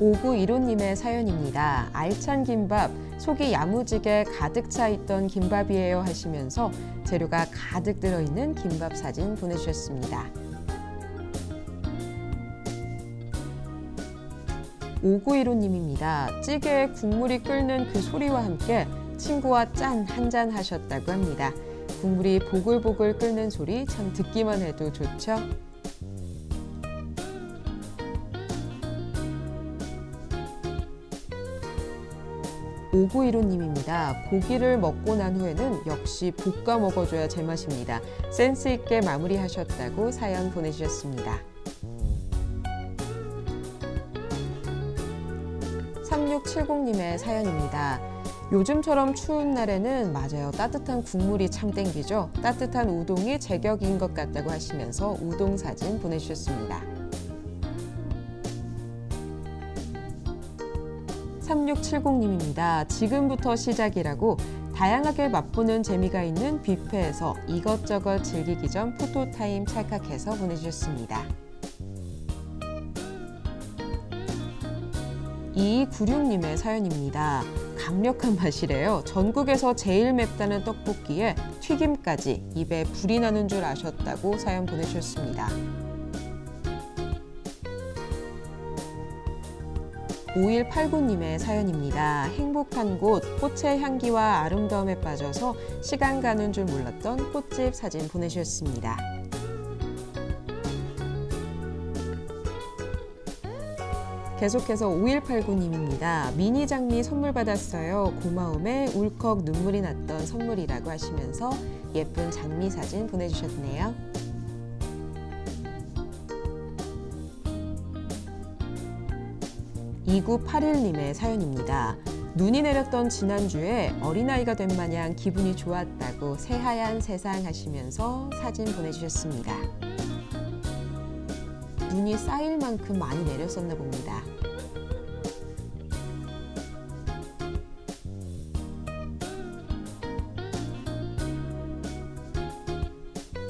5915님의 사연입니다. 알찬 김밥, 속이 야무지게 가득 차 있던 김밥이에요 하시면서 재료가 가득 들어있는 김밥 사진 보내주셨습니다. 5915님입니다. 찌개에 국물이 끓는 그 소리와 함께 친구와 짠 한잔 하셨다고 합니다. 국물이 보글보글 끓는 소리 참 듣기만 해도 좋죠? 5915님입니다. 고기를 먹고 난 후에는 역시 볶아 먹어줘야 제맛입니다. 센스 있게 마무리하셨다고 사연 보내주셨습니다. 3670님의 사연입니다. 요즘처럼 추운 날에는 맞아요. 따뜻한 국물이 참 땡기죠. 따뜻한 우동이 제격인 것 같다고 하시면서 우동 사진 보내주셨습니다. 3670님입니다. 지금부터 시작이라고 다양하게 맛보는 재미가 있는 뷔페에서 이것저것 즐기기 전 포토타임 찰칵해서 보내주셨습니다. 2296님의 사연입니다. 강력한 맛이래요. 전국에서 제일 맵다는 떡볶이에 튀김까지 입에 불이 나는 줄 아셨다고 사연 보내주셨습니다. 5189님의 사연입니다. 행복한 곳, 꽃의 향기와 아름다움에 빠져서 시간 가는 줄 몰랐던 꽃집 사진 보내주셨습니다. 계속해서 5189님입니다. 미니 장미 선물 받았어요. 고마움에 울컥 눈물이 났던 선물이라고 하시면서 예쁜 장미 사진 보내주셨네요. 2981님의 사연입니다. 눈이 내렸던 지난주에 어린아이가 된 마냥 기분이 좋았다고 새하얀 세상 하시면서 사진 보내주셨습니다. 눈이 쌓일 만큼 많이 내렸었나 봅니다.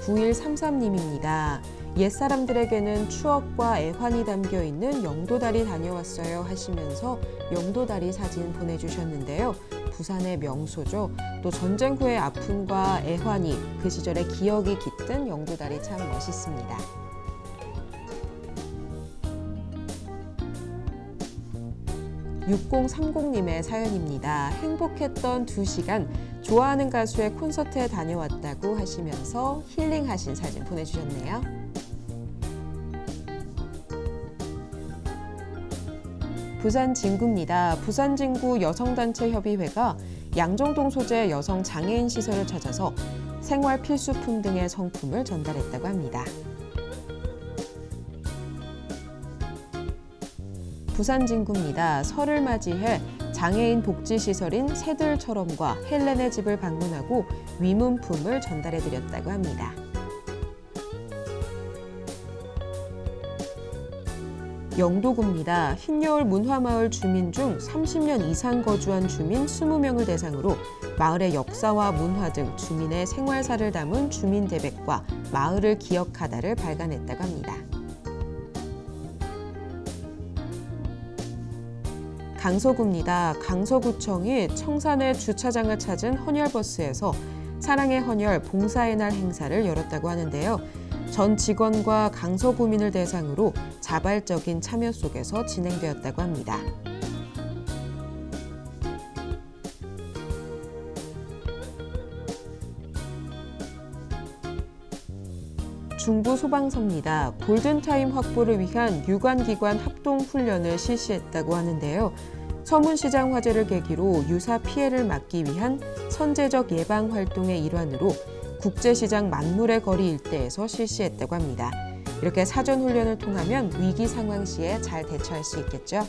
9133님입니다. 옛사람들에게는 추억과 애환이 담겨있는 영도다리 다녀왔어요 하시면서 영도다리 사진 보내주셨는데요. 부산의 명소죠. 또 전쟁 후의 아픔과 애환이 그 시절의 기억이 깃든 영도다리 참 멋있습니다. 6030님의 사연입니다. 행복했던 2시간, 좋아하는 가수의 콘서트에 다녀왔다고 하시면서 힐링하신 사진 보내주셨네요. 부산 진구입니다. 부산 진구 여성단체협의회가 양정동 소재 여성 장애인 시설을 찾아서 생활 필수품 등의 성품을 전달했다고 합니다. 부산 진구입니다. 설을 맞이해 장애인 복지시설인 새들처럼과 헬렌의 집을 방문하고 위문품을 전달해드렸다고 합니다. 영도구입니다. 흰여울 문화마을 주민 중 30년 이상 거주한 주민 20명을 대상으로 마을의 역사와 문화 등 주민의 생활사를 담은 주민대백과 마을을 기억하다를 발간했다고 합니다. 강서구입니다. 강서구청이 청산의 주차장을 찾은 헌혈버스에서 사랑의 헌혈 봉사의 날 행사를 열었다고 하는데요. 전 직원과 강서구민을 대상으로 자발적인 참여 속에서 진행되었다고 합니다. 중부소방서입니다. 골든타임 확보를 위한 유관기관 합동훈련을 실시했다고 하는데요. 서문시장 화재를 계기로 유사 피해를 막기 위한 선제적 예방 활동의 일환으로 국제시장 만물의 거리 일대에서 실시했다고 합니다. 이렇게 사전훈련을 통하면 위기 상황 시에 잘 대처할 수 있겠죠.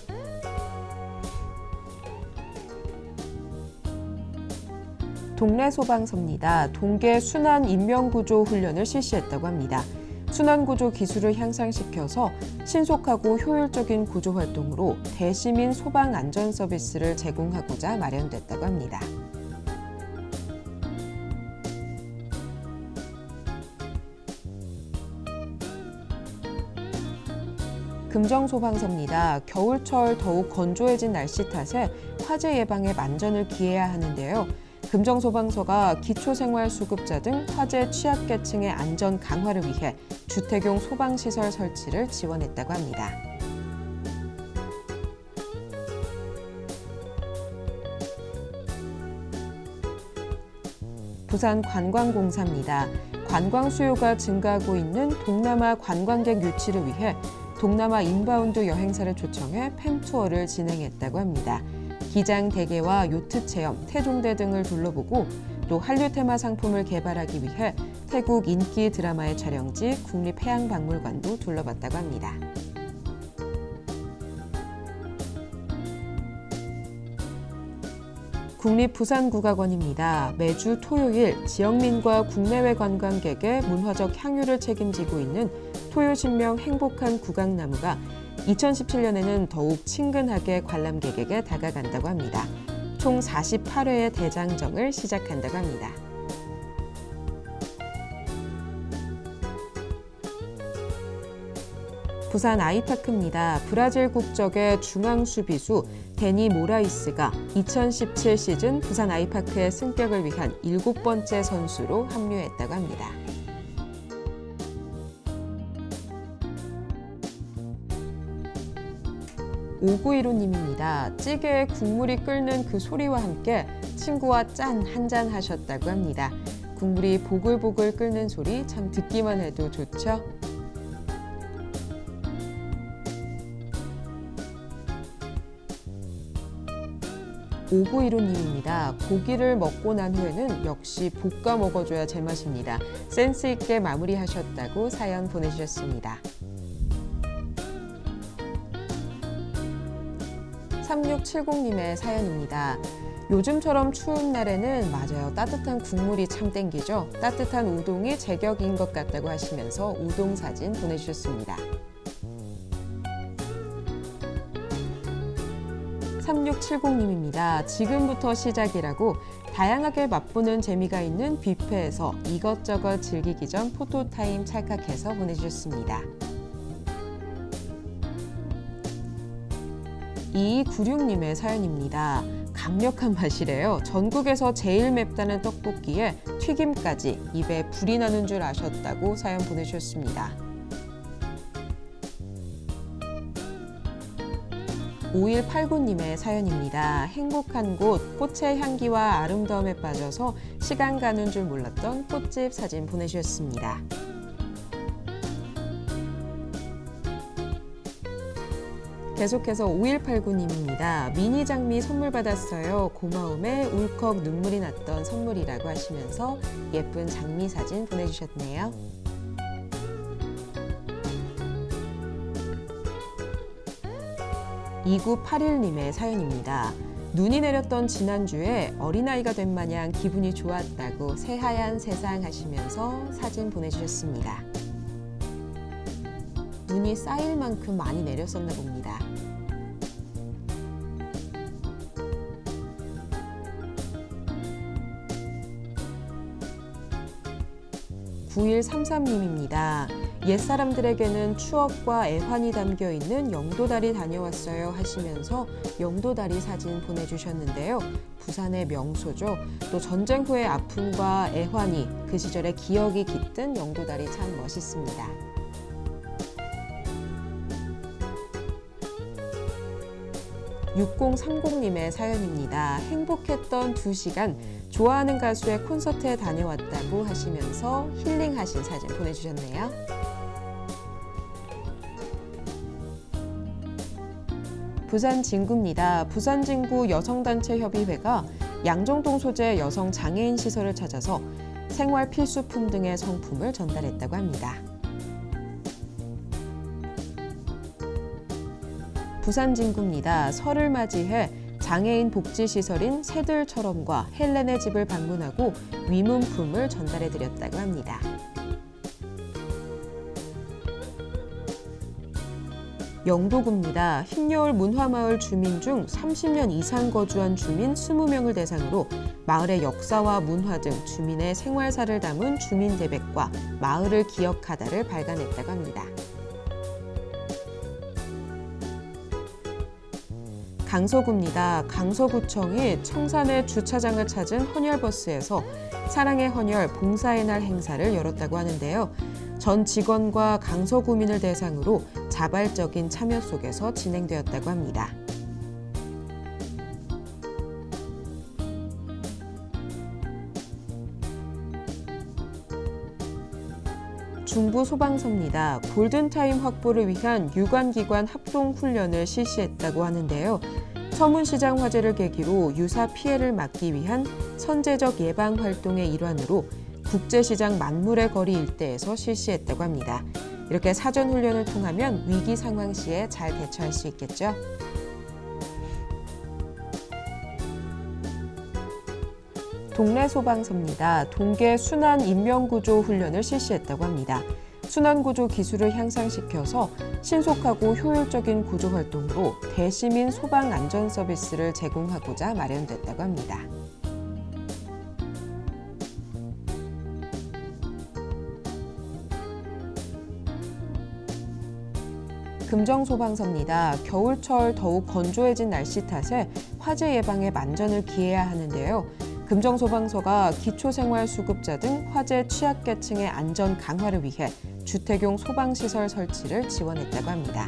동래 소방서입니다. 동계 순환 인명구조 훈련을 실시했다고 합니다. 순환구조 기술을 향상시켜서 신속하고 효율적인 구조 활동으로 대시민 소방 안전 서비스를 제공하고자 마련됐다고 합니다. 금정소방서입니다. 겨울철 더욱 건조해진 날씨 탓에 화재 예방에 만전을 기해야 하는데요. 금정소방서가 기초생활수급자 등 화재 취약계층의 안전 강화를 위해 주택용 소방시설 설치를 지원했다고 합니다. 부산 관광공사입니다. 관광 수요가 증가하고 있는 동남아 관광객 유치를 위해 동남아 인바운드 여행사를 초청해 팸투어를 진행했다고 합니다. 기장 대게와 요트 체험, 태종대 등을 둘러보고 또 한류 테마 상품을 개발하기 위해 태국 인기 드라마의 촬영지 국립해양박물관도 둘러봤다고 합니다. 국립부산국악원입니다. 매주 토요일 지역민과 국내외 관광객의 문화적 향유를 책임지고 있는 토요신명 행복한 국악나무가 2017년에는 더욱 친근하게 관람객에게 다가간다고 합니다. 총 48회의 대장정을 시작한다고 합니다. 부산 아이파크입니다. 브라질 국적의 중앙 수비수 데니 모라이스가 2017 시즌 부산 아이파크의 승격을 위한 7번째 선수로 합류했다고 합니다. 오구이로님입니다. 찌개에 국물이 끓는 그 소리와 함께 친구와 짠 한 잔 하셨다고 합니다. 국물이 보글보글 끓는 소리 참 듣기만 해도 좋죠? 오구이로님입니다. 고기를 먹고 난 후에는 역시 볶아 먹어줘야 제맛입니다. 센스 있게 마무리하셨다고 사연 보내주셨습니다. 3670님의 사연입니다. 요즘처럼 추운 날에는 맞아요. 따뜻한 국물이 참 땡기죠. 따뜻한 우동이 제격인 것 같다고 하시면서 우동 사진 보내주셨습니다. 3670님입니다. 지금부터 시작이라고 다양하게 맛보는 재미가 있는 뷔페에서 이것저것 즐기기 전 포토타임 찰칵해서 보내주셨습니다. 2296님의 사연입니다. 강력한 맛이래요. 전국에서 제일 맵다는 떡볶이에 튀김까지 입에 불이 나는 줄 아셨다고 사연 보내주셨습니다. 5189님의 사연입니다. 행복한 곳, 꽃의 향기와 아름다움에 빠져서 시간 가는 줄 몰랐던 꽃집 사진 보내주셨습니다. 계속해서 5189님입니다. 미니 장미 선물 받았어요. 고마움에 울컥 눈물이 났던 선물이라고 하시면서 예쁜 장미 사진 보내주셨네요. 2981님의 사연입니다. 눈이 내렸던 지난주에 어린아이가 된 마냥 기분이 좋았다고 새하얀 세상 하시면서 사진 보내주셨습니다. 눈이 쌓일 만큼 많이 내렸었나 봅니다. 9133님입니다. 옛사람들에게는 추억과 애환이 담겨있는 영도다리 다녀왔어요 하시면서 영도다리 사진 보내주셨는데요. 부산의 명소죠. 또 전쟁 후의 아픔과 애환이 그 시절의 기억이 깃든 영도다리 참 멋있습니다. 6030님의 사연입니다. 행복했던 2시간, 좋아하는 가수의 콘서트에 다녀왔다고 하시면서 힐링하신 사진 보내주셨네요. 부산 진구입니다. 부산 진구 여성단체협의회가 양정동 소재 여성 장애인 시설을 찾아서 생활 필수품 등의 성품을 전달했다고 합니다. 부산 진구입니다. 설을 맞이해 장애인 복지시설인 새들처럼과 헬렌의 집을 방문하고 위문품을 전달해드렸다고 합니다. 영도구입니다. 흰여울 문화마을 주민 중 30년 이상 거주한 주민 20명을 대상으로 마을의 역사와 문화 등 주민의 생활사를 담은 주민대백과 마을을 기억하다를 발간했다고 합니다. 강서구입니다. 강서구청이 청산의 주차장을 찾은 헌혈버스에서 사랑의 헌혈 봉사의 날 행사를 열었다고 하는데요. 전 직원과 강서구민을 대상으로 자발적인 참여 속에서 진행되었다고 합니다. 중부소방서입니다. 골든타임 확보를 위한 유관기관 합동훈련을 실시했다고 하는데요. 서문시장 화재를 계기로 유사 피해를 막기 위한 선제적 예방 활동의 일환으로 국제시장 만물의 거리 일대에서 실시했다고 합니다. 이렇게 사전훈련을 통하면 위기 상황 시에 잘 대처할 수 있겠죠. 동래소방서입니다. 동계 순환 인명구조 훈련을 실시했다고 합니다. 순환구조 기술을 향상시켜서 신속하고 효율적인 구조 활동으로 대시민 소방 안전 서비스를 제공하고자 마련됐다고 합니다. 금정소방서입니다. 겨울철 더욱 건조해진 날씨 탓에 화재 예방에 만전을 기해야 하는데요. 금정소방서가 기초생활수급자 등 화재 취약계층의 안전 강화를 위해 주택용 소방시설 설치를 지원했다고 합니다.